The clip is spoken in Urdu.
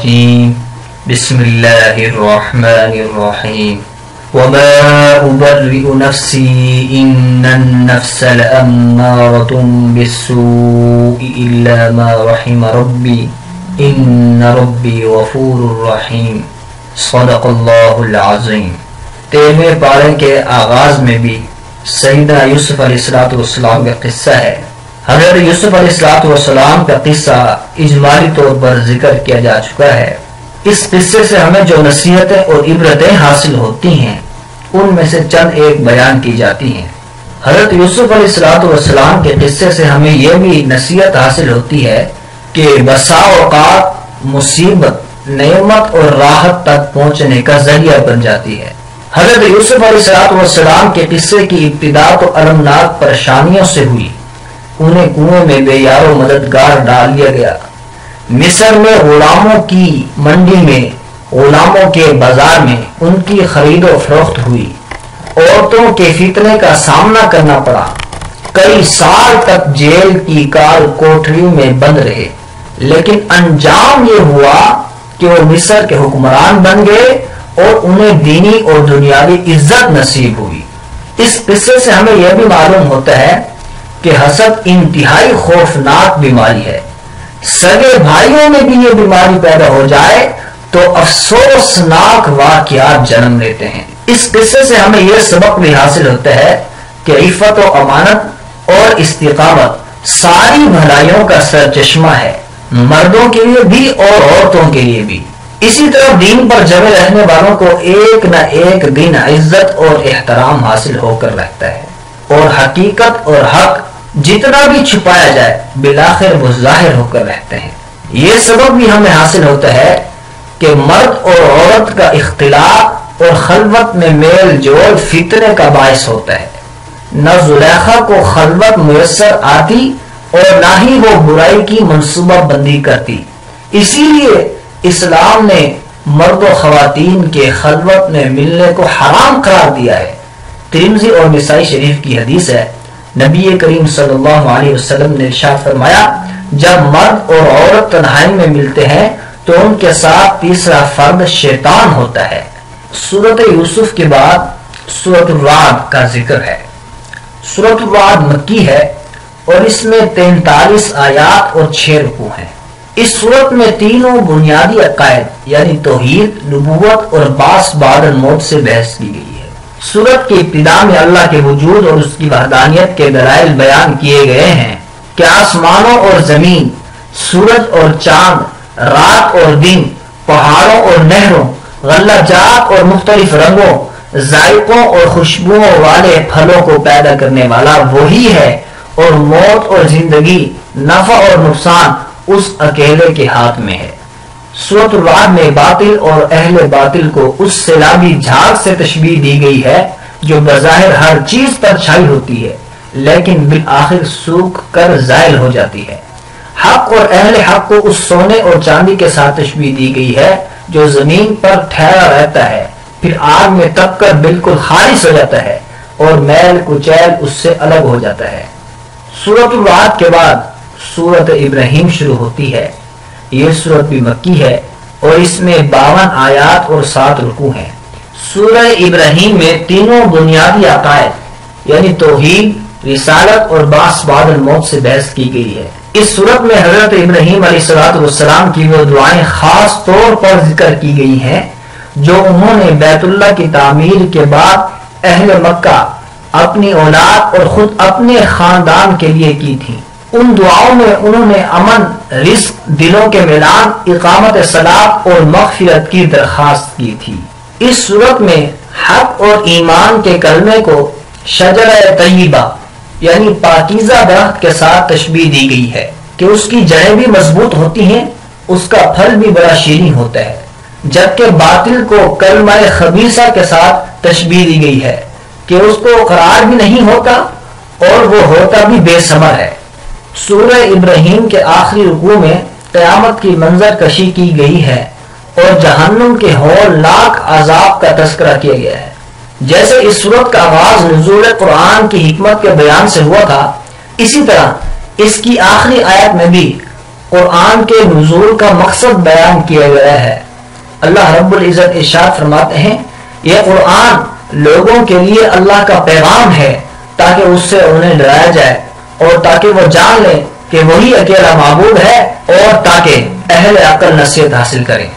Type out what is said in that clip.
الرجيم بسم الله الرحمن الرحيم وما أبرئ نفسي إن النفس لأمارة بالسوء إلا ما رحم ربي إن ربي غفور رحيم صدق اللہ العظیم۔ 13ویں پارے کے آغاز میں بھی سیدنا یوسف علیہ السلام کا قصہ ہے۔ حضرت یوسف علیہ السلام کا قصہ اجمالی طور پر ذکر کیا جا چکا ہے۔ اس قصے سے ہمیں جو نصیحتیں اور عبرتیں حاصل ہوتی ہیں ان میں سے چند ایک بیان کی جاتی ہیں۔ حضرت یوسف علیہ السلام کے قصے سے ہمیں یہ بھی نصیحت حاصل ہوتی ہے کہ بسا اوقات مصیبت نعمت اور راحت تک پہنچنے کا ذریعہ بن جاتی ہے۔ حضرت یوسف علیہ السلام کے قصے کی ابتدا تو المناک پریشانیوں سے ہوئی۔ انہیں کنویں میں بے یار و مددگار ڈال دیا گیا۔ مصر میں غلاموں کی منڈی میں غلاموں کے بازار میں ان کی خرید و فروخت ہوئی۔ عورتوں کے فتنے کا سامنا کرنا پڑا۔ کئی سال تک جیل کی کال کوٹریوں میں بند رہے، لیکن انجام یہ ہوا کہ وہ مصر کے حکمران بن گئے اور انہیں دینی اور دنیاوی عزت نصیب ہوئی۔ اس قصے سے ہمیں یہ بھی معلوم ہوتا ہے کہ حسد انتہائی خوفناک بیماری ہے۔ سگے بھائیوں میں بھی یہ بیماری پیدا ہو جائے تو افسوسناک واقعات جنم لیتے ہیں۔ اس قصے سے ہمیں یہ سبق بھی حاصل ہوتا ہے کہ عفت و امانت اور استقامت ساری بھلائیوں کا سرچشمہ ہے، مردوں کے لیے بھی اور عورتوں کے لیے بھی۔ اسی طرح دین پر جمے رہنے والوں کو ایک نہ ایک دن عزت اور احترام حاصل ہو کر رہتا ہے، اور حقیقت اور حق جتنا بھی چھپایا جائے بالآخر وہ ظاہر ہو کر رہتے ہیں۔ یہ سبب بھی ہمیں حاصل ہوتا ہے کہ مرد اور عورت کا اختلاط اور خلوت میں میل جول فتنے کا باعث ہوتا ہے۔ نہ زلیخا کو خلوت میسر آتی اور نہ ہی وہ برائی کی منصوبہ بندی کرتی، اسی لیے اسلام نے مرد و خواتین کے خلوت میں ملنے کو حرام قرار دیا ہے۔ ترمذی اور نسائی شریف کی حدیث ہے، نبی کریم صلی اللہ علیہ وسلم نے ارشاد فرمایا، جب مرد اور عورت تنہائی میں ملتے ہیں تو ان کے ساتھ تیسرا فرد شیطان ہوتا ہے۔ سورۃ یوسف کے بعد سورۃ الرعد کا ذکر ہے۔ سورۃ الرعد مکی ہے اور اس میں 43 آیات اور 6 رکوع ہیں۔ اس سورت میں تینوں بنیادی عقائد یعنی توحید، نبوت اور بعث بعد الموت سے بحث کی گئی ہے۔ سورت کی ابتدا میں اللہ کے وجود اور اس کی وحدانیت کے دلائل بیان کیے گئے ہیں کہ آسمانوں اور زمین، سورج اور چاند، رات اور دن، پہاڑوں اور نہروں، غلہ جات اور مختلف رنگوں، ذائقوں اور خوشبوؤں والے پھلوں کو پیدا کرنے والا وہی ہے، اور موت اور زندگی، نفع اور نقصان اس اکیلے کے ہاتھ میں ہے۔ سورۃ الرعد میں باطل اور اہل باطل کو اس سیلابی جھاگ سے تشبیہ دی گئی ہے جو بظاہر ہر چیز پر چھائی ہوتی ہے لیکن بالآخر سوکھ کر زائل ہو جاتی ہے۔ حق اور اہل حق کو اس سونے اور چاندی کے ساتھ تشبیہ دی گئی ہے جو زمین پر ٹھہرا رہتا ہے، پھر آگ میں تپ کر بالکل خالص ہو جاتا ہے اور میل کچیل اس سے الگ ہو جاتا ہے۔ سورۃ الرعد کے بعد سورۃ ابراہیم شروع ہوتی ہے۔ یہ سورت بھی مکی ہے اور اس میں 52 آیات اور 7 رکوع ہیں۔ سورہ ابراہیم میں تینوں بنیادی عقائد یعنی توحید، رسالت اور بعث بعد الموت سے بحث کی گئی ہے۔ اس سورت میں حضرت ابراہیم علیہ السلام کی وہ دعائیں خاص طور پر ذکر کی گئی ہیں جو انہوں نے بیت اللہ کی تعمیر کے بعد اہل مکہ، اپنی اولاد اور خود اپنے خاندان کے لیے کی تھیں۔ ان دعاؤں میں انہوں نے امن، رزق، دلوں کے ملان، اقامت صلاۃ اور مغفرت کی درخواست کی تھی۔ اس صورت میں حق اور ایمان کے کلمے کو شجرہ طیبہ یعنی پاکیزہ درخت کے ساتھ تشبیہ دی گئی ہے کہ اس کی جڑیں بھی مضبوط ہوتی ہیں، اس کا پھل بھی بڑا شیریں ہوتا ہے، جبکہ باطل کو کلمہ خبیثہ کے ساتھ تشبیہ دی گئی ہے کہ اس کو قرار بھی نہیں ہوتا اور وہ ہوتا بھی بے ثمر ہے۔ سورہ ابراہیم کے آخری رکوع میں قیامت کی منظر کشی کی گئی ہے اور جہنم کے ہولناک عذاب کا تذکرہ کیا گیا ہے۔ جیسے اس سورت کا آغاز نزول قرآن کی حکمت کے بیان سے ہوا تھا، اسی طرح اس کی آخری آیت میں بھی قرآن کے نزول کا مقصد بیان کیا گیا ہے۔ اللہ رب العزت ارشاد فرماتے ہیں یہ قرآن لوگوں کے لیے اللہ کا پیغام ہے تاکہ اس سے انہیں ڈرایا جائے اور تاکہ وہ جان لیں کہ وہی اکیلا معبود ہے اور تاکہ اہل عقل نصیحت حاصل کریں۔